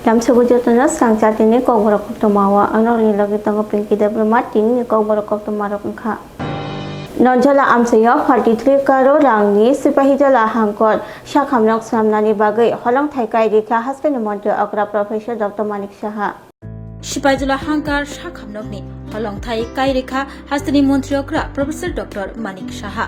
Dalam sebujurnya sang saat ini kau berokok temawa, anak ini lagi tengah pinky diplomat ini kau berokok temarok engkau. Nonjala amsayo 43 karo rangni sipahijala hangkot syakhamnok samnani bagai holang thaikai dikha husband monto agra professor Dr. Manik Saha. Sipahijala hangkar syakhamnokni holang thaikai dikha hastani mantri agra professor Dr. Manik Saha.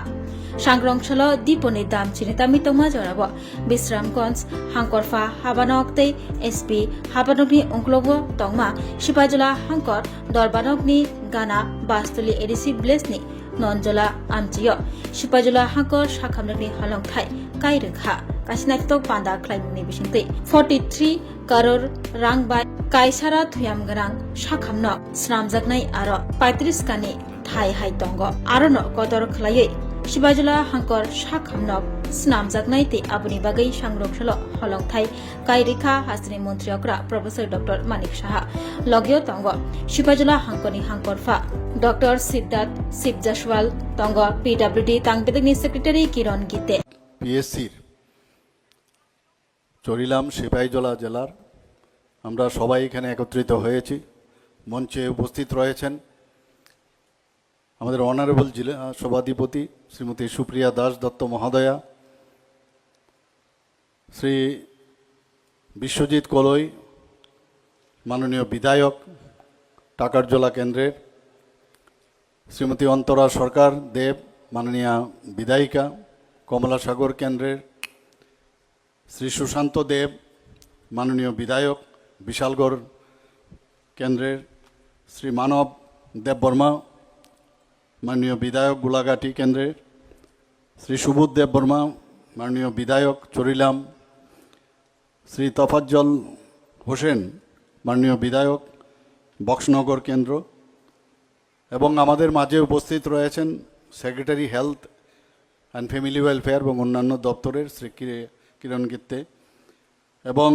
Sangrongchalo diponi dam chinitami tongma jorabo Bisramgons hangkorfa habanokte SP habanokni ongklogo tongma Sipahijala hangkor dorbanokni gana bastuli edisi blesni Nonjala amjiyo Sipahijala hangkor sakhamnokni halong thai kai rekha kasinaktok panda klaimni bisingte 43 crore rang bai kaisara thuyam garang sakhamnok snamjaknai aro 35 kani thai hai tongo aro no kotor khlai Sipahijala hangkor sakhamnok snamjaknai te abuni bagai sangrokshalo holong thai kai rekha hasni mantri agra professor Dr. Manik Saha logyo tongo Sipahijala hangkoni hangkorfa Dr. Siddharth Sibjaswal tongo PWD Tangpedagni Secretary Kiron Gite PSC Charilam Sepahijala জেলার আমরা সবাই এখানে একত্রিত হয়েছি মঞ্চে উপস্থিত রয়েছেন আমাদের অনারেবল জেলা সভাধিপতি শ্রীমতী সুপ্রিয়া দাস দত্ত মহোদয়া শ্রী বিশ্বজিৎ কলই মাননীয় বিধায়ক টাকারজলা কেন্দ্রের শ্রীমতী অন্তরা সরকার দেব মাননীয় বিধায়িকা কমলাসাগর কেন্দ্রের শ্রী সুশান্ত দেব মাননীয় বিধায়ক বিশালগড় কেন্দ্রের শ্রী মানব দেববর্মা মাননীয় বিধায়ক গোলাঘাটি কেন্দ্রের শ্রী সুবোধ দেববর্মা মাননীয় বিধায়ক চরিলাম শ্রী তফাজ্জল হোসেন মাননীয় বিধায়ক বক্সনগর কেন্দ্র এবং আমাদের মাঝে উপস্থিত রয়েছেন secretary health and family welfare এবং অন্যান্য দপ্তরের শ্রী কিরণ গিত্তে এবং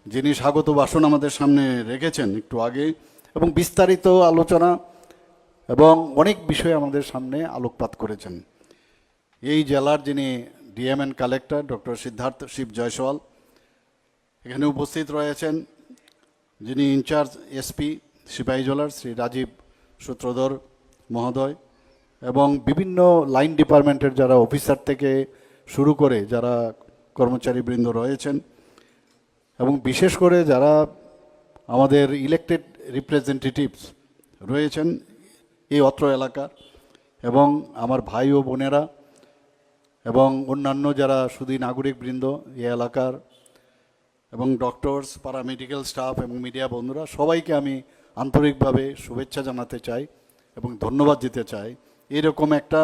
যিনি স্বাগত ভাষণ আমাদের সামনে রেখেছেন একটু আগে এবং বিস্তারিত আলোচনা এবং অনেক বিষয় আমাদের সামনে আলোকপাত করেছেন এই জেলার যিনি ডিএমএন কালেক্টর ডক্টর সিদ্ধার্থ শিব জয়সওয়াল এখানে উপস্থিত রয়েছেন যিনি ইনচার্জ এসপি সিপাহীজলার শ্রী রাজীব সূত্রধর মহোদয় এবং বিভিন্ন লাইন ডিপার্টমেন্টের যারা অফিসার থেকে শুরু করে যারা কর্মচারীবৃন্দ রয়েছেন এবং বিশেষ করে যারা আমাদের ইলেক্টেড রিপ্রেজেন্টেটিভস রয়েছেন এই অত্র এলাকার এবং আমার ভাই ও বোনেরা এবং অন্যান্য যারা শুধু নাগরিকবৃন্দ এই এলাকার এবং ডক্টরস প্যারামেডিক্যাল স্টাফ এবং মিডিয়া বন্ধুরা সবাইকে আমি আন্তরিকভাবে শুভেচ্ছা জানাতে চাই এবং ধন্যবাদ দিতে চাই এরকম একটা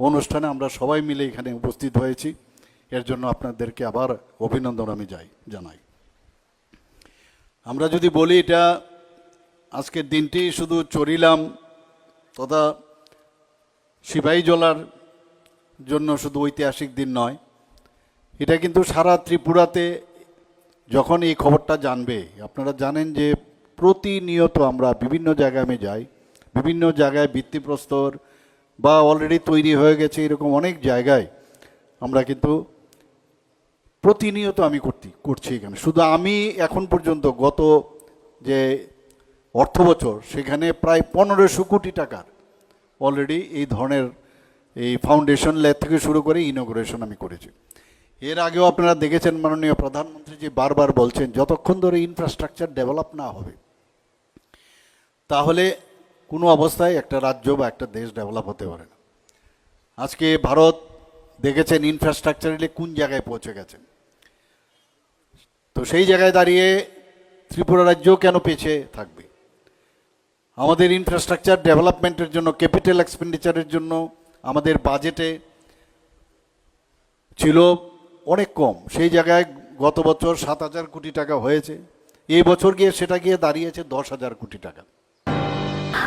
অনুষ্ঠানে আমরা সবাই মিলে এখানে উপস্থিত হয়েছি এর জন্য আপনাদেরকে আবার অভিনন্দন আমি জানাই আমরা যদি বলি এটা আজকের দিনটি শুধু চরিলাম তথা সিপাহীজলার জন্য শুধু ঐতিহাসিক দিন নয় এটা কিন্তু সারা ত্রিপুরাতে যখন এই খবরটা জানবে আপনারা জানেন যে প্রতিনিয়ত আমরা বিভিন্ন জায়গায় আমি যাই বিভিন্ন জায়গায় ভিত্তিপ্রস্তর বা অলরেডি তৈরি হয়ে গেছে এরকম অনেক জায়গায় আমরা কিন্তু প্রতিনিয়ত আমি করছি এখানে শুধু আমি এখন পর্যন্ত গত যে অর্থ বছর সেখানে প্রায় 1500 কোটি টাকার অলরেডি এই ধরনের এই ফাউন্ডেশন লেগ থেকে শুরু করে ইনগ্রেশন আমি করেছি এর আগেও আপনারা দেখেছেন মাননীয় প্রধানমন্ত্রী যে বারবার বলছেন যতক্ষণ ধরে ইনফ্রাস্ট্রাকচার ডেভেলপ না হবে তাহলে কোনো অবস্থায় একটা রাজ্য বা একটা দেশ ডেভেলপ হতে পারে না আজকে ভারত দেখেছেন ইনফ্রাস্ট্রাকচারে কোন জায়গায় পৌঁছে গেছে তো সেই জায়গায় দাঁড়িয়ে ত্রিপুরা রাজ্য কেন পিছিয়ে থাকবে আমাদের ইনফ্রাস্ট্রাকচার ডেভেলপমেন্টের জন্য ক্যাপিটাল এক্সপেন্ডিচারের জন্য আমাদের বাজেটে ছিল অনেক কম সেই জায়গায় গত বছর 7,000 কোটি টাকা হয়েছে এই বছর গিয়ে সেটা গিয়ে দাঁড়িয়েছে 10,000 কোটি টাকা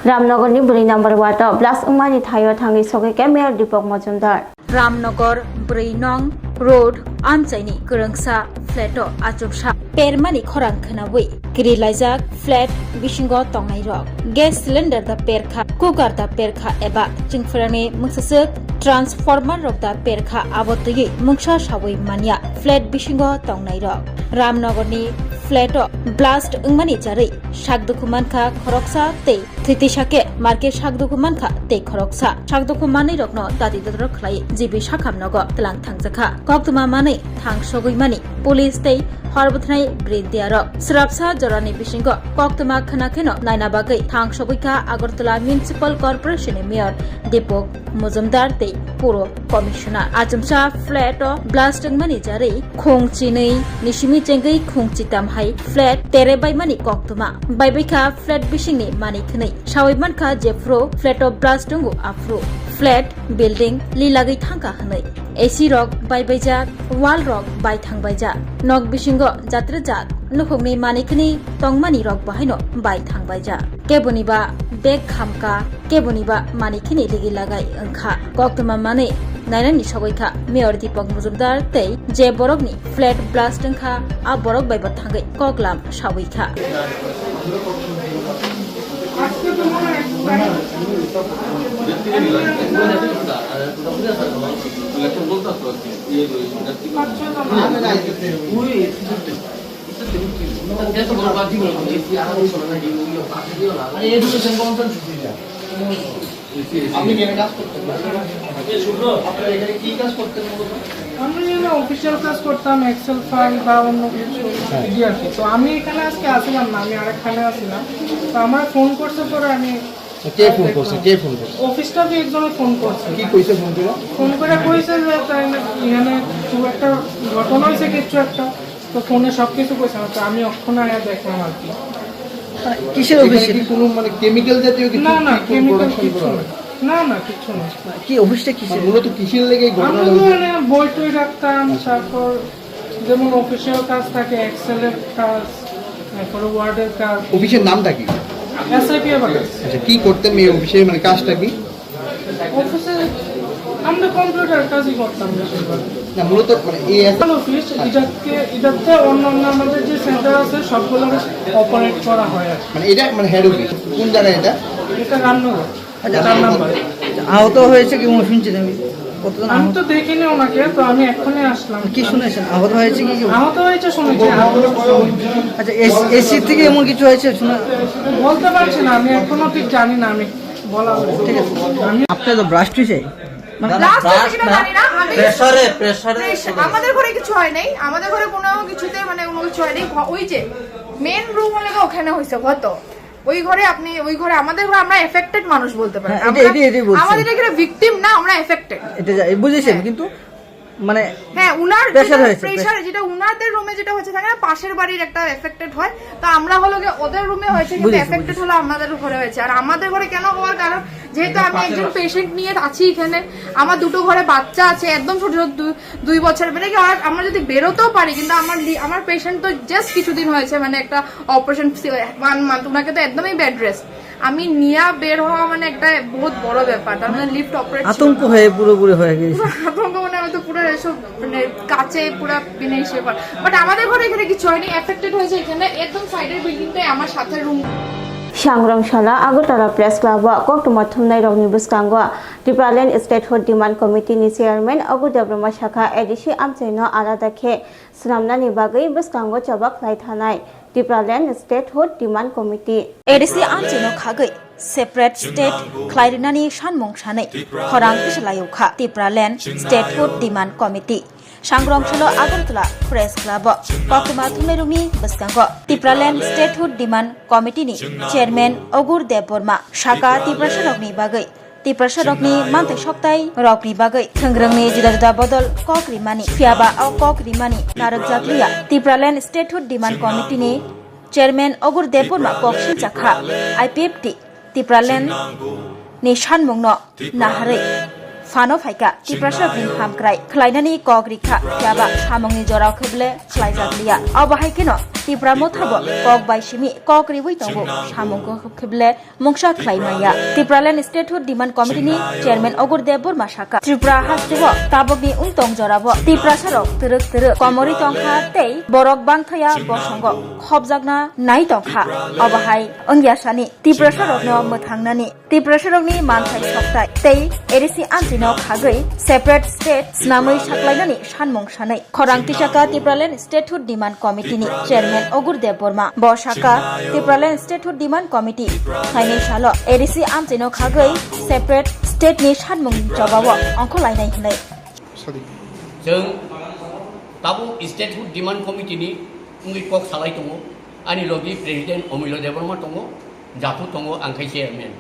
রামনগরনি 2 নম্বর ওয়ার্ড ব্লাস উমানি থাইও থাঙ্গি সগে mayor Dipak Majumdar Ramnagar 2 nong road amchaini kurangsa flato achupsa permani khorang khanawui kirilaijak flat bisingo tongnai rok gas cylinder da perkha cooker da perkha eba chingfrani muksasuk transformer rok da perkha abotui mungsa sawui mania flat bisingo tongnai rok Ramnagar ni flat blast अंगमानी जारै शाकदुखुमानखा खरकसा ते थैतिसाके मार्के शाकदुखुमानखा ते खरकसा शाकदुखुमानै रकनो दादि ददर खलाय जिबि शाखामनगो तलां थांजाखा कक्तमा मानै थां सगैमानि पुलिस ते हरबथनाय ब्रिदियार स्राबसा जरानि बिसिंगो कक्तमा खनाखेनो नायना बागै थां सगैखा Agartala municipal corporation mayor Dipak Majumdar ते पुरो कमिशनार आजमसा फ्लैट ब्लास्ट अंगमानि जारै खोंचिनै निसिमि चेंगै खोंचितामहाय फ्लैट तेरेबायमानि कक्तमा बायबायखा फ्लैट बिसिंनि मानिखनै सावैमानखा जेफ्रो फ्लैट ब्लास्ट दंगो आफ्रो फ्लैट बिल्डिं लिलागै थांका हनै एसी रक बायबायजा वाल रक बाय थांबायजा नक बिसिंगो जात्रा जात नुखुंनि मानिखनि तंमानि रक बाहायनो बाय थांबायजा केबनिबा बेग खामका केबनिबा मानिखनि लिगि लागाय ओंखा कक्तमा माने नायनानि सगैखा मेयर दीपक मजुमदार तै जे बरकनि फ्लैट ब्लास्ट ओंखा आ बरक बायबा थांगै कगलाम सावैखा আমি অফিসিয়াল কাজ করতাম এক্সেল ফাইল বা অন্য কিছু আর কি। তো আমি এখানে আজকে আসলাম না, আমি আরেকখানে আসলাম। তো আমার ফোন করছে পরে আমি কে ফোন করছে অফিস থেকে একজনে ফোন করছে। কি কইছে ফোন করে কইছে যে তাই এখানে খুব একটা ঘটনা হয়েছে কিছু একটা, তো ফোনে সবকিছু কইছে। তো আমি অক্ষণে আয়া দেখলাম আর কি। কিসের অফিসে কি কোনো মানে কেমিক্যাল জাতীয় কিছু না কেমিক্যাল কিছু না কিছু না। কি অফিসটা কিসের মূলত কিসের লেগে এই ঘটনা আমি হয়েছে? মানে বই টই রাখতাম, তারপর যেমন অফিসিয়াল কাজ থাকে এক্সেলের কাজ, তারপরে ওয়ার্ডের কাজ। অফিসের নামটা কি? এসআইপি এর কাজ। আচ্ছা কি করতেন এই অফিসে, মানে কাজটা কি? অফিসে আমরা কম্পিউটার কাজই করতাম বেশিরভাগ। না মূলত মানে এই অফিস এটাতে অন্য আমাদের যে সেন্টার আছে সবগুলো অপারেট করা হয় আর কি। মানে এটা মানে হেড অফিস কোন জায়গায় এটা? এটা রান্নাঘর। আচ্ছা 4 নাম্বার। আহত হয়েছে কি শুনছেন? আমি কতজন আমি তো দেখিনি ওনাকে, তো আমি এখনই আসলাম। কি শুনেছেন? আহত হয়েছে কি? আহত হয়েছে শুনেছি। আচ্ছা এসি থেকে এমন কিছু হয়েছে শুনে বলতে পারছি না, আমি এখনো ঠিক জানি না। আমি বলা ঠিক আছে। আমি আপনার তো ব্রাস্ট হয়েছে আমাদের ঘরে কিছু হয় নাই, আমাদের ঘরে কোনো কিছুতে মানে কোনো কিছু হয় নাই। ওই যে মেন রুম হলে ওখানে হয়েছে কত ওই ঘরে আপনি ওই ঘরে আমাদের ঘরে আমরা এফেক্টেড মানুষ বলতে পারি। আমাদের এখানে ভিকটিম না, আমরা এফেক্টেড। এটা বুঝেছেন কিন্তু মানে হ্যাঁ উনার প্রেসার যেটা উনাদের রুমে যেটা হচ্ছে থাকে না, পাশের বাড়ির একটা এফেক্টেড হয়। তো আমরা হলো ওদের রুমে হয়েছে কিন্তু এফেক্টেড হলো আমাদের ঘরে হয়েছে। আর আমাদের ঘরে কেন হওয়ার কারণ যেহেতু আমি একজন পেশেন্ট নিয়ে আছি এখানে, আমার দুটো ঘরে বাচ্চা আছে একদম ছোট ছোট 2 বছরের। মানে কি আমরা যদি বেরোতেও পারি কিন্তু আমার পেশেন্ট তো জাস্ট কিছুদিন হয়েছে, মানে একটা অপারেশন 1 মান্থ, ওনাকে তো একদমই বেড রেস্ট। আমি নিয়া বের হওয়া মানে একটা বহুত বড় ব্যাপার। তার মানে লিফট অপারেট আতঙ্ক হয়ে পুরোপুরি হয়ে গেছে। আতঙ্ক মানে আমি তো পুরো এসব মানে কাছে পুরো বিনে এসে পার। বাট আমাদের ঘরে এখানে কিছু হয়নি, এফেক্টেড হয়েছে এখানে একদম সাইডের বিল্ডিংটাই আমার সাথে রুম। सांग्रांशाला आगरतला प्रेस क्लब कक्टमा थुमनाय रगनि बुस्कांगो त्रिपुरालेण्ड स्टेटहुड डिमान्ड कमिटिनि चेयारमैन अगुदेब्रमा शाखा एडिसि आमचैनो आलादाखे स्नामनानि बागै बुस्कांगो चबाक लायथानाय Tripuraland statehood demand committee ADC आमचैनो खागै सेपारेट स्टेट ख्लायरिनानि सानमुं सानै खरां पिसलायौखा त्रिपुरालेण्ड स्टेटहुड डिमान्ड कमिटि सांग्रांशाला आगरतला प्रेस क्लब कक्टमा थुमनायरंनि बुस्कांगो त्रिपुरालेण्ड स्टेटहुड डिमान्ड कमिटिनि चेयारमैन अगुर देबबर्मा शाखा त्रिपुरा सरकनि बागै त्रिपुरा सरकनि मानथाय सप्ताय रकनि बागै थोंग्रोंनि जुदा जुदा बदल कक रिमानि फियाबा कक रिमानि नारक जाग्लिया त्रिपुरालेण्ड स्टेटहुड डिमान्ड कमिटिनि चेयारमैन अगुर देबबर्मा कक्सिन जाखा आईपीएफटी त्रिपुरालेण्ड नि सानमुंनो नाहारै फानो फाइका त्रिपुरा सरकनि हामक्राय ख्लायनानि कक रिखा फियाबा सामंनि जराव खेबले ख्लाय जाग्लिया अबाहायकेनो त्रिपुरा मोथाबो कक बायसिमि कक रिबुइ दंगो सामंखौ खेबले मुंसा ख्लायनाया त्रिपुरालेण्ड स्टेटहुड डिमान्ड कमिटिनि चेयारमैन अगुर देबबर्मा शाखा त्रिपुरा हास्टेबो ताबकनि उनतंग जराबो त्रिपुरा सरक तरक तरक कमरि तंखा तै बरक बांथाया बसंगो खबजागना नाय तंखा अबाहाय अंगियासानि त्रिपुरा सरकनो मोथांनानि त्रिपुरा सरकनि मानथाय सप्ताय तै एरिसि आन्थिनो खागै सेपारेट स्टेट स्नामै साख्लायनानि सानमुं सानै खरां तिसाका त्रिपुरालेण्ड स्टेटहुड डिमान्ड कमिटिनि चेयारमैन চেয়ারম্যান অগুরদেব বর্মা বসাকা ত্রিপুরাল্যান্ড স্টেটহুড ডিমান্ড কমিটি थाइनै साल एडिसि आमचेनो खागै सेपारेट स्टेटनि सानमुं जबाव अंखलायनाय होनाय जों ताबु स्टेटहुड डिमान्ड कमिटिनि उंगै कक सालाय दङ आंनि लगे प्रेसिडेन्ट अमिल देबर्मा दङ जाफु दङ आंखाय चेयारमेन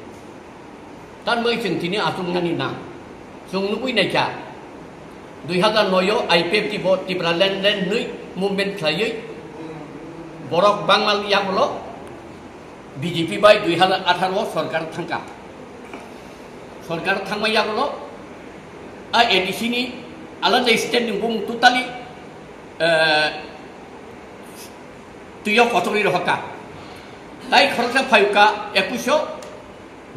दा मै जोंथिनि आसुंनानि ना जों लुबैनायखा 2009 आईपीएफ टिबो टिप्रालेन्ड नै मुभमेन्ट खालायै बरक बांमाल याबल बीजेपी बाय 2018 सरकार थांगा सरकार थांबाय याबल आ एडिसि नि आलादा स्टेट नि बुं टोटाली तुयो कतरी रहका ताई खरचा फाइका 2100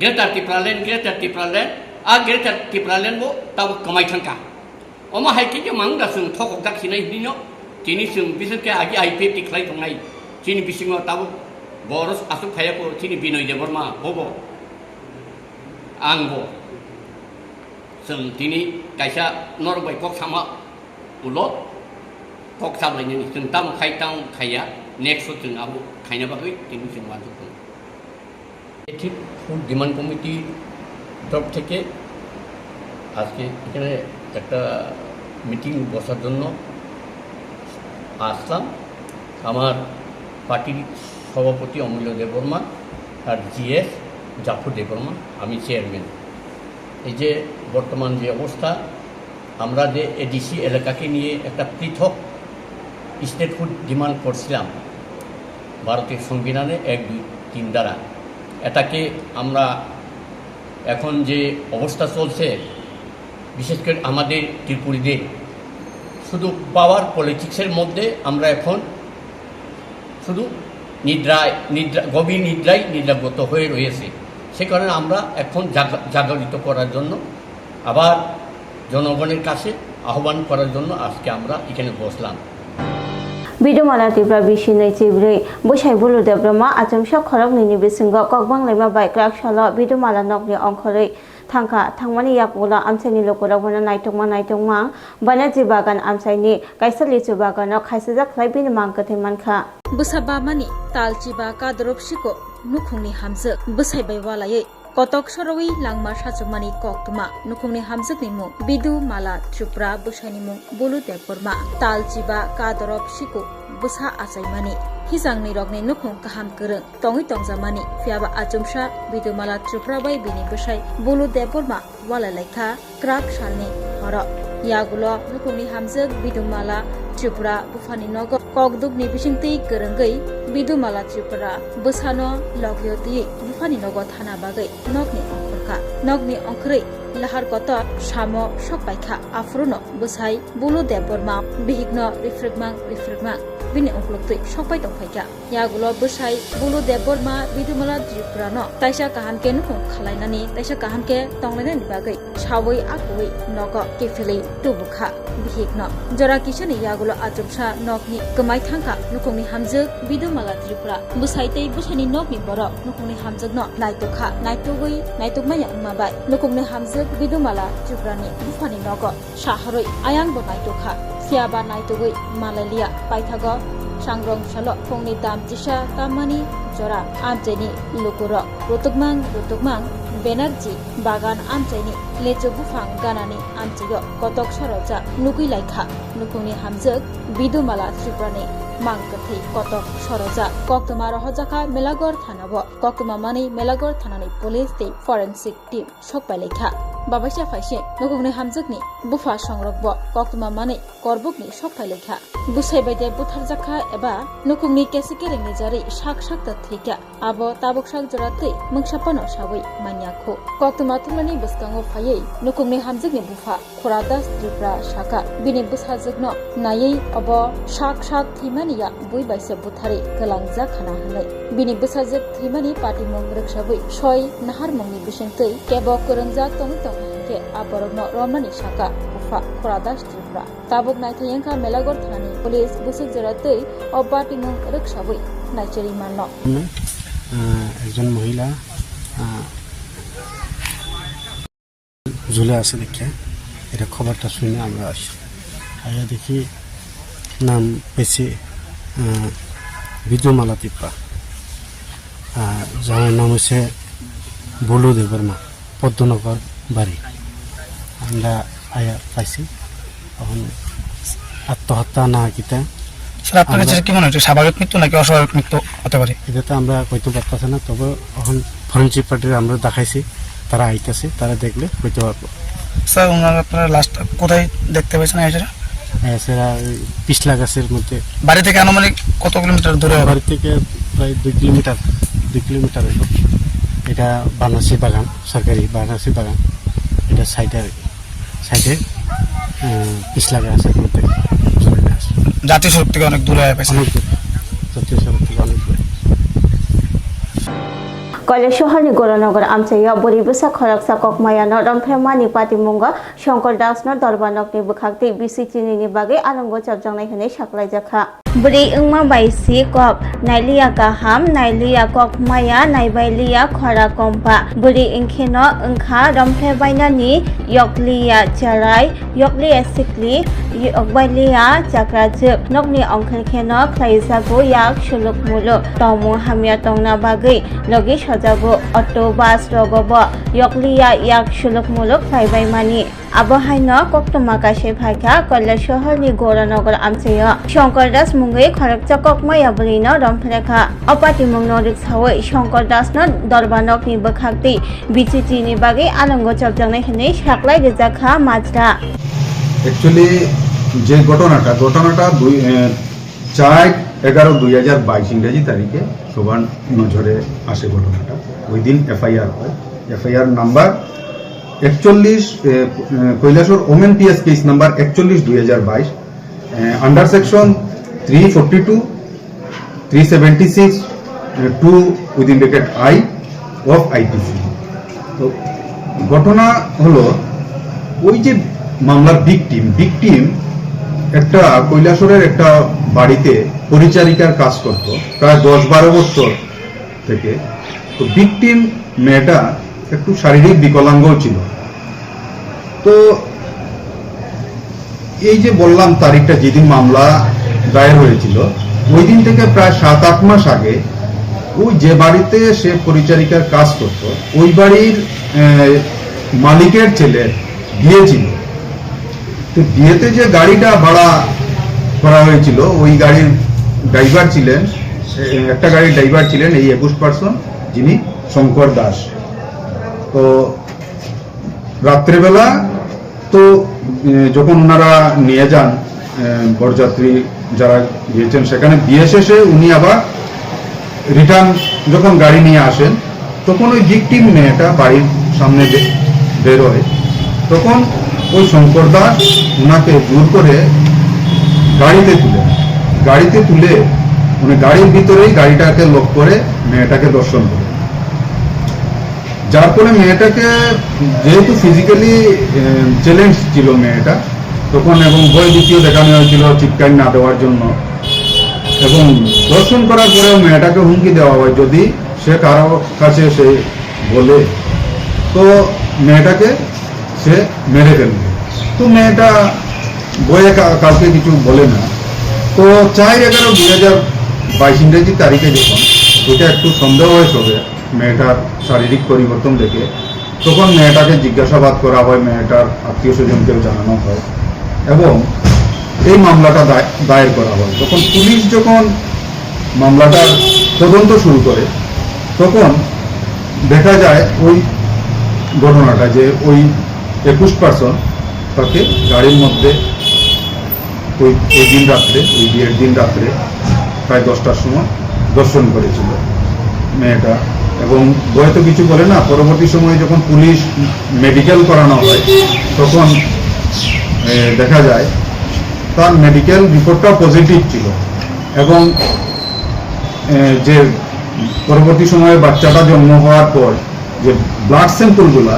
ग्रेटर टिप्रालेन्ड आ ग्रेटर टिप्रालेन्ड बो ताब कमाय थांगा अमा हाइके जे मांगा जों थकक दाखिनाय दिनो तिनि जों बिसोरके आगि आईपीएफ टिख्लाय दंनाय तिनि बिसिङाव ताब बरस आसु फायाको तिनि बिनय देबर्मा बबो आंबो जों तिनि कायसा नरबाय कक सामा उलो कक साबलायनि जों ताम खायतां खाया नेक्स्ट जों आबो खायना बागै तिनि जों वाजो এথিক ফুড ডিমান্ড কমিটি তরফ থেকে আজকে এখানে একটা মিটিং বসার জন্য আসলাম আমার পার্টির সভাপতি অমূল্য দেববর্মা আর জিএস জাফর দেববর্মা আমি চেয়ারম্যান এই যে বর্তমান যে অবস্থা আমরা যে এডিসি এলাকাকে নিয়ে একটা পৃথক স্টেটহুড ডিমান্ড করছিলাম ভারতের সংবিধানে 1, 2, 3 দ্বারা এটাকে আমরা এখন যে অবস্থা চলছে বিশেষ করে আমাদের ত্রিপুরীদের শুধু পাওয়ার পলিটিক্সের মধ্যে আমরা এখন শুধু গভীর নিদ্রাগত হয়ে রয়েছে সে কারণে আমরা এখন জাগরিত করার জন্য আবার জনগণের কাছে আহ্বান করার জন্য আজকে আমরা এখানে বসলাম বিদুমালা ত্রিপুরা বিশিनै চিব্रै বৈशाइ बुलुदेब ब्रह्मा आचमसा खरगनि बिसिंग ककबांलाइमा बाइक्राक सल बिदुमाला नकनि अंखरै थांखा थांमानि याकुला आमसाइनि लोकरावना नायथंमा बानाजि बागान आमसाइनि काइसलिचु बागानाव खायसाजा ख्लाइबिनि मांकथै मानखा बोसाबामानि तालचिबा कादरबसिको नुखुंनि हामजो बोसाइबाय वालायै कटक सरवै लांमा साचुमानि कक्तमा नुखुंनि हामजोकनि मुं बिदु माला त्रिपुरा बोसाइनि मुं बुलुदेब बर्मा तालचिबा कादरबसिको बोसा आचाइमानि हिजांनि रगनि नुखुं काहाम गोरों तङै तंजामानि फियाबा आचुमसा बिदुमाला त्रिपुरा बाय बिनि बोसाइ बुलुदेब बर्मा वालालायखा क्राक सालनि हर यागुलो नुखुंनि हामजोक बिदुमाला त्रिपुरा बुफानि नगर ककदुबनि बिसिंतै गोरोंगै बिदुमाला त्रिपुरा बोसानो लगियति बुफानि नगर थाना बागै नगनि अंखरै लाहार कत सामो सकबायखा आफ्रुनो बोसाइ बुलुदेब बर्मा बिहिग्न रिफ्रेगमां बिनि अंखलुक्तै सकबाय दंफायखा यागुलो बोसाइ बुलुदेब बर्मा बिदुमाला त्रिपुरानो ताइसा काहामके नुखुं खालायनानि ताइसा काहामके तंलायनायनि बागै सावै आकुवै नग केफेलै तुबुखा बिहिग्न जरा किसनि यागुलो आचुमसा नगनि कमाय थांखा नुखुंनि हामजोक बिदुमाला त्रिपुरा बोसाइतै बोसाइनि नगनि बर नुखुंनि हामजोकनो नायतखा नायतगमाया उमाबाय नुखुंनि हामजोक बिदुमाला त्रिपुरानि बुफानि नग साहरै आयांबो नायतखा फियाबा नायतगै मालालिया पाइथाग सांग्रं सल फंनि दाम जिसा तामानि जरा आमचैनि लुकुर रुतुकमां बेनार्जी बागान आमचैनि लेचो बुफां गानानि आमचैयो कटक सरजा नुगैलायखा नुखुंनि हामजोक बिदुमाला त्रिपुरानि मांकथै कटक सरजा कक्तमा रहजाखा मेलागर थानाबो कक्तमा मानि मेलागर थानानि पुलिस दै फरेन्सिक टीम सकबायलायखा बाबाइसा फाइसे नुखुंनि हामजोकनि बुफा संरकबो कक्तमा मानि करबुकनि सकफायलायखा बुसाइबायदे बुथारजाखा एबा नुखुंनि केसिकेरेंनि जारि साक थैखा आबो ताबुकसाक जरातै मोंसापानो सावै मान्याखौ कक्तमा थुमलानि बसकांगो फायै नुखुंनि हामजोकनि बुफा खरादास त्रिपुरा साका बिनि बुसाजोकनो नायै अबो साक थैमानिया बुइबायसे बुथारि गोलांजा खाना होनाय बिनि बुसाजोक थैमानि पार्टी मुं रोखसाबै सय नाहार मुंनि बिसिंतै केबो कोरोंजा के आबरगनो रमनानि साका बुफा खरादास त्रिपुरा ताबुक नायथायंखा मेलागर थानानि पुलिस बुसुक जरातै अ पार्टी मुं रोखसाबै नायचेरि माननो একজন মহিলা ঝুলে আছে দেখে এটা খবরটা শুনে আমরা আসি আয়া দেখি নাম পেয়েছি বিজয়মালা তিপ্রা, যার নাম হচ্ছে বলু দেববর্মা, পদ্মনগর বাড়ি। আমরা আয়া পাইছি, এখন আত্মহত্যা না কিতা স্যার আপনার কাছে কি মনে হচ্ছে, স্বাভাবিক মৃত্যু নাকি অস্বাভাবিক মৃত্যু হতে পারে? এটা তো আমরা কইতে পারতেছি না, তবে এখন ফরেন্সিক পার্টির আমরা দেখাইছি, তারা আইতেছে, তারা দেখলে কইতে পারবো। স্যার ওনার আপনারা লাস্ট কোথায় দেখতে পেয়েছেন? সেটা পিছলা গাছের মধ্যে। বাড়ি থেকে আনুমানিক কত কিলোমিটার দূরে হবে? বাড়ি থেকে প্রায় 2 কিলোমিটার হইব। এটা বানারসি বাগান, সরকারি বানারসি বাগান। এটা সাইডে পিছলা গাছের মধ্যে। জাতীয় সড়ক থেকে অনেক দূরে হয়ে পেয়েছে। অনেক দূর, জাতীয় সড়ক থেকে অনেক দূরে। কৈলাসহরनि गौरनगर आमचायाव बोरिबसा खरकसा ककमायानो रमफेमानि पाटिमुंगा शंकर दासनो दरबानकनि बुखाक्ति बिसिटिनि बागै आलंगो चबजांनाय होनै साख्लायजाखा बुरि ओंमा बायसि कक नाइलिया गाहाम नाइलिया ककमाया नाइबायलिया खरा कम्पा बुरि इंखेनो ओंखा रमफेबायनानि यकलिया चाराय यकलिया सिकलि यकबायलिया चाक्राजोब नकनि अंखेनो ख्लायजागो याक सुलुकमुलु तमु हामिया तंना बागै लगे सजागो अटो बास रगब यकलिया याक सुलुकमुलु ख्लायबायमानि आबहायनो कक्तमा काशे भाइखा कैलासहरनि गौरनगर आमचाया शंकर दास मुंगै खरकचा ककमाया बुलिनो रमफ्लेखा अपाटिमुंनो रिक्सावै शंकर दासनो दरबानकनि बोखाक्ति बिचिटिनि बागै आलंगो चबजांनाय होनै साख्लाय रेजाखा माजरा एक्चुअली যে ঘটনাটা 4/11/2022 ইংরেজি তারিখে সবার নজরে আসে ঘটনাটা। ওই দিন এফআইআর হয়। FIR number 41 Kailashahar women PS case number 41/2022 under section 342 376 2 within bracket I of IPC. তো ঘটনা হলো ওই যে মামলার ভিকটিম একটা কৈলাসহরের একটা বাড়িতে পরিচারিকার কাজ করত প্রায় 10-12 বছর থেকে। তো ভিকটিম মেয়েটা একটু শারীরিক বিকলাঙ্গ ছিল। তো এই যে বললাম তারিখটা যেদিন মামলা দায়ের হয়েছিল ওই দিন থেকে প্রায় 7-8 মাস আগে ওই যে বাড়িতে সে পরিচারিকার কাজ করত ওই বাড়ির মালিকের ছেলে বিয়ে ছিল। তো বিয়েতে যে গাড়িটা ভাড়া করা হয়েছিল ওই গাড়ির ড্রাইভার ছিলেন, একটা গাড়ির ড্রাইভার ছিলেন এই 21 পার্সন যিনি শঙ্কর দাস। তো রাত্রেবেলা তো যখন ওনারা নিয়ে যান বরযাত্রী যারা গিয়েছেন সেখানে বিয়ে শেষে উনি আবার রিটার্ন যখন গাড়ি নিয়ে আসেন তখন ওই ভিকটিম মেয়েটা বাড়ির সামনে বের হয়। তখন ওই শঙ্কর দাস ওনাকে জোর করে গাড়িতে তুলে উনি গাড়ির ভিতরেই গাড়িটাকে লক করে মেয়েটাকে দর্শন করে। যার ফলে মেয়েটাকে যেহেতু ফিজিক্যালি চ্যালেঞ্জ ছিল মেয়েটা তখন, এবং ভয় ভীতিও দেখানো হয়েছিল চিৎকার না দেওয়ার জন্য, এবং দর্শন করার পরেও মেয়েটাকে হুমকি দেওয়া হয় যদি সে কারো কাছে সে বলে তো মেয়েটাকে সে মেরে ফেলবে। তো মেয়েটা বয়ে কাউকে কিছু বলে না। তো 4/11/2022 ইংরেজি তারিখে যখন এটা একটু সন্দেহ হয়েছে মেয়েটার শারীরিক পরিবর্তন দেখে তখন মেয়েটাকে জিজ্ঞাসাবাদ করা হয়, মেয়েটার আত্মীয় স্বজনকেও জানানো হয় এবং এই মামলাটা দায়ের করা হয়। তখন পুলিশ যখন মামলাটার তদন্ত শুরু করে তখন দেখা যায় ওই ঘটনাটা যে ওই 21 পার্সন তাকে গাড়ির মধ্যে ওই দিন রাত্রে, ওই বিয়ের দিন রাত্রে প্রায় 10টার সময় দর্শন করেছিল মেয়েটা, এবং বয়তো কিছু বলে না। পরবর্তী সময়ে যখন পুলিশ মেডিকেল করানো হয় তখন দেখা যায় তার মেডিকেল রিপোর্টটা পজিটিভ ছিল, এবং যে পরবর্তী সময়ে বাচ্চাটা জন্ম হওয়ার পর যে ব্লাড স্যাম্পলগুলা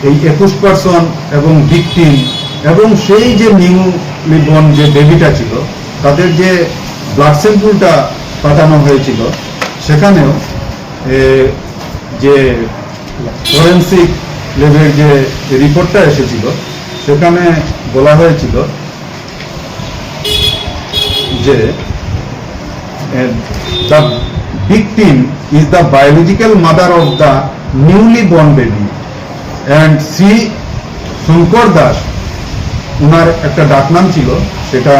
এই 21 পার্সন এবং ভিকটিম এবং সেই যে নিউলি বর্ন যে বেবিটা ছিল তাদের যে ব্লাড স্যাম্পলটা পাঠানো হয়েছিল সেখানেও যে ফরেন্সিক ল্যাবের যে রিপোর্টটা এসেছিল সেখানে বলা হয়েছিল যে the victim is the biological mother of the newly born baby, and she Shankar Das ওনার একটা ডাকনাম ছিল সেটা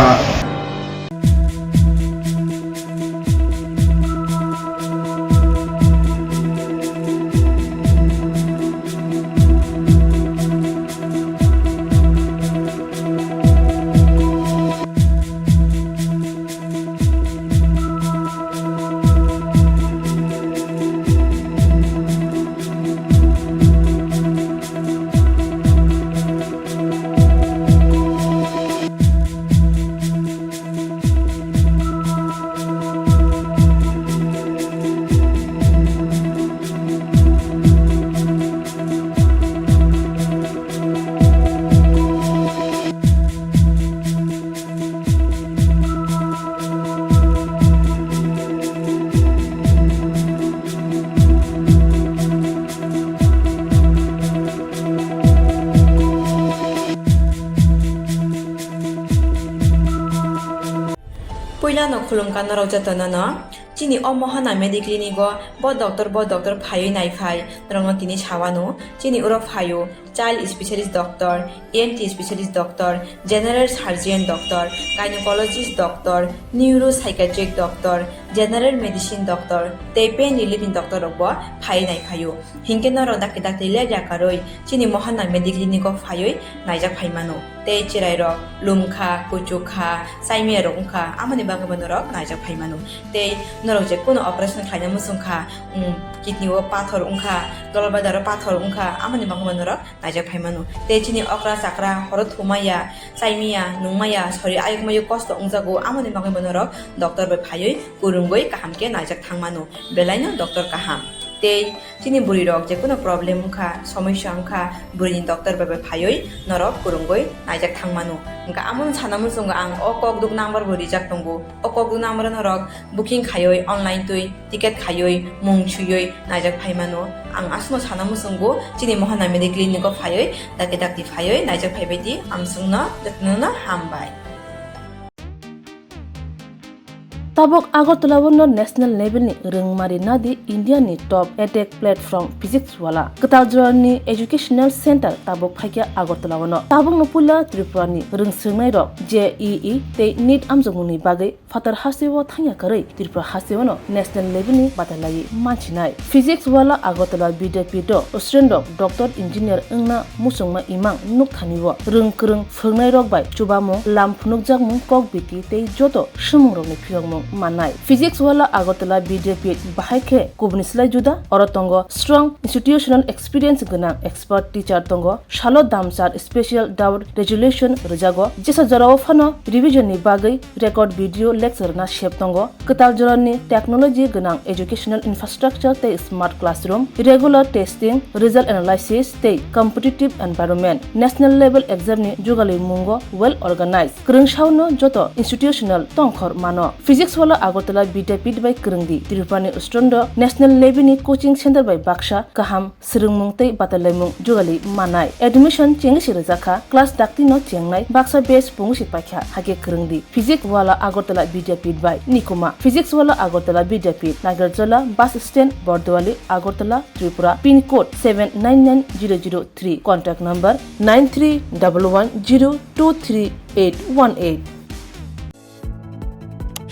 Puilano khulumkan no rojatana no chini omohana mediclinigo bo doctor phayo nai phai rongno tini chawano chini uro phayo child specialist doctor, ENT specialist doctor, general surgeon doctor, gynecologist doctor, neuropsychiatric doctor, general medicine doctor, te pain relieving doctor robo phai nai phayo hinke no ro dak le jakaroi chini mohana mediclinigo phayo naijak phaimano te chirai ro lumkha kuchukha saime rongkha amani bagabono ro naijak phaimano te norok je kono operation khaina musungkha kidney o pathor ungkha dolbadaro pathor ungkha amani bagabono ro naijak phaimano te chini okra sakra horot humaya saimia nungmaya sori ayukmayu kosto ungjago amani bagabono ro doctor bai phayoi kurungoi kahamke naijak thangmano belaino doctor kaham te chini buri rok je kono problem ungkha samasya ungkha buri doctor bai phayoi norok kurungoi naijak thangmano ungka amon sanamu sunga ang okok duk number buri jak tongo okok duk number norok booking khayoi online tui ticket khayoi mung chuyoi naijak phaimano ang asmo sanamu sungo chini mohana mediclinic ko phayoi dake dakti phayoi naijak phaibaidi amsungna datnuna hambai Tabok Agartala wono national level ni rengmari nadi India ni top edtech platform physics wala Kataljra ni educational center tabok phaikia Agartala wono tabok no pula Tripura ni rengsungnai rok JEE te NEET amjongni bagai fatar hasiwo thangya karai Tripura hasiwono national level ni batalai manchinai physics wala Agartala Bidapito student doctor engineer engna musongma imang nukthaniwo rengkreng phungnai rok bai chubamo lamphunuk jakmung kok biti te joto shumung rok ni phiyongmung manai physics wala Agartala BJP bahaike kubnislai juda orotongo strong institutional experience gana expert teacher tongo shalo damsar special doubt resolution rejago jesa jarawo phano revision ni bagai record video lecture na shep tongo katal jorani technology gana educational infrastructure te smart classroom regular testing result analysis te competitive environment national level exam ni jugali mungo well organized krungshauno joto institutional tongkhor mano physics wala Agartala Bidapit by Krungdi Tirupani Ustrondo national level ni coaching center by Baksha kaham srungmung tei batalemung jugali manai admission chengsi rajaka class dakti no chengnai Baksa base pungsi pakha hage Krungdi physics wala Agartala Bidapit by Nikoma physics wala Agartala Bidapit Nagarjala bus stand Bordwali Agartala Tripura pin code 799003 contact number 9311023818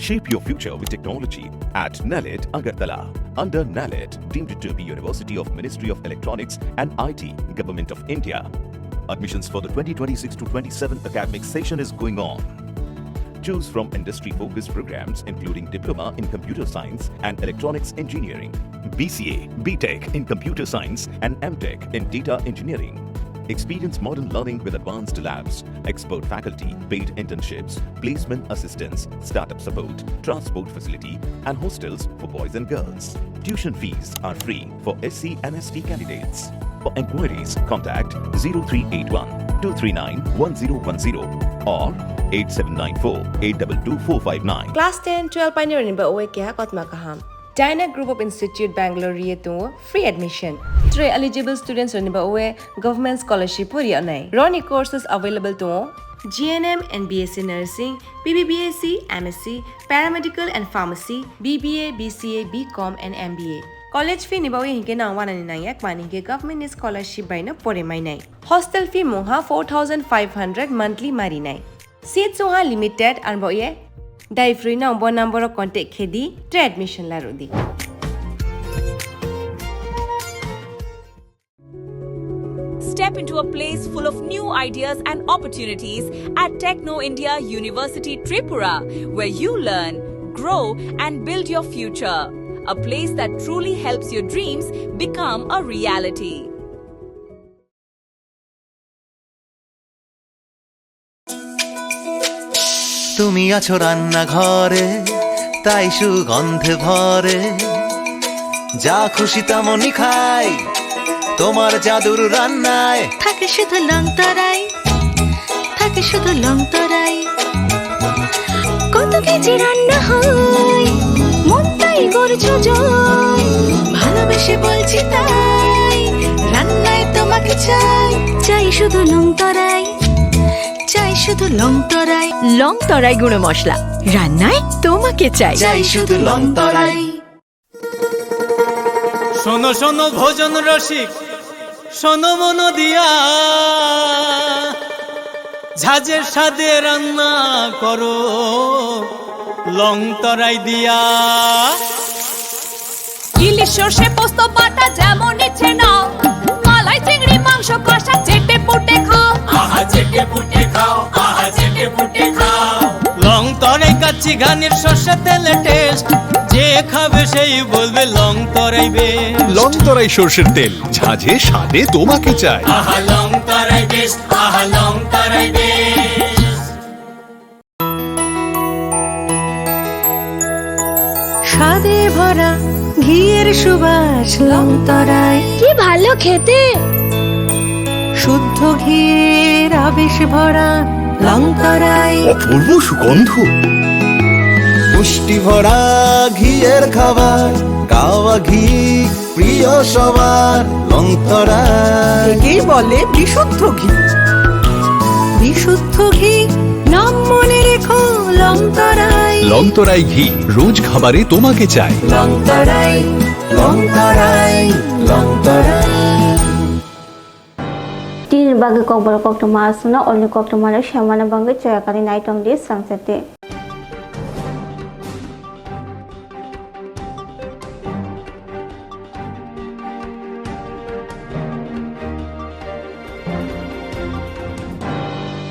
Shape your future with technology at NALED Agartala. Under NALED, deemed to be University of Ministry of Electronics and IT, Government of India. Admissions for the 2026-27 academic session is going on. Choose from industry-focused programs including Diploma in Computer Science and Electronics Engineering, BCA, BTech in Computer Science and MTech in Data Engineering. Experience modern learning with advanced labs, expert faculty, paid internships, placement assistance, startup support, transport facility, and hostels for boys and girls. Tuition fees are free for SC and ST candidates. For enquiries, contact 0381 239 1010 or 8794-822-459. Class 10, 12 pioneer in Baoekia Kotmakaham. Dyna Group of Institute Bangalore Rietu free admission. 3 eligible students in Baoe government scholarship Purianai. Roni courses available to GNM and BSc Nursing, BBBSc, MSc, Paramedical and Pharmacy, BBA, BCA, BCom and MBA. College fee nibawi hinke na wana ni nayak mani ke government scholarship by na pore mai nai. Hostel fee moha 4,500 monthly mari nai. Seats moha limited arbo ye. Dai free na umbo number contact khedi tre admission la rodi. Step into a place full of new ideas and opportunities at Techno India University Tripura, where you learn, grow and build your future. A place that truly helps your dreams become a reality. তুমি আছো রান্না ঘরে তাই সুগন্ধে ভরে যা খুশি তেমনই খাই তোমার জাদুর রান্নায় থাকে শুধু লং তরাই থাকে শুধু লং তরাই কত কেজি রান্না হয় মনটাই করছো জয় ভালোবেসে বলছি তাই রান্নায় তোমাকে চাই চাই শুধু লং তরাই চাই শুধু লং তরাই গুঁড়ো মশলা রান্নায় তোমাকে চাই চাই শুধু লং তরাই শোনো শোনো ভোজন রসিক শোনো মন দিয়া ঝাঁঝের স্বাদে রান্না করো লং তরাই দিয়া ইলিশ সর্ষে পোস্ত বাটা যেমন ইচ্ছে নাও মালাই চিংড়ি মাংস কষা চেটে পুটে খাও আহা চেটে পুটে খাও আহা চেটে পুটে খাও লং তরাই কাচ্চি ঘানির সর্ষে তেলে টেস্ট যে খাবে সেই বলবে লং তরাই বেশ লং তরাই সর্ষের তেল ঝাঁঝে স্বাদে তোমাকে চাই আহা লং তরাই বেশ আহা লং তরাই বেশ স্বাদে ভরা ঘিয়ের সুবাস লং তরাই কি ভালো খেতে শুদ্ধ ঘিয়ের আবেশ ভরা লং তরাই অপূর্ব সুগন্ধ পুষ্টি ভরা ঘিয়ের খাবার গাওয়া ঘি প্রিয় সবার লং তরাই একেই বলে বিশুদ্ধ ঘি বিশুদ্ধ ঘি নাম মনে রেখো লং তরাই লং তরাই ঘি রোজ খাবারে তোমাকে চাই লং তরাই লং তরাই লং তরাই tin bagi kok berkok tu masuk na only kok tu mana syamana bangga caya kali naik tong di sang sete.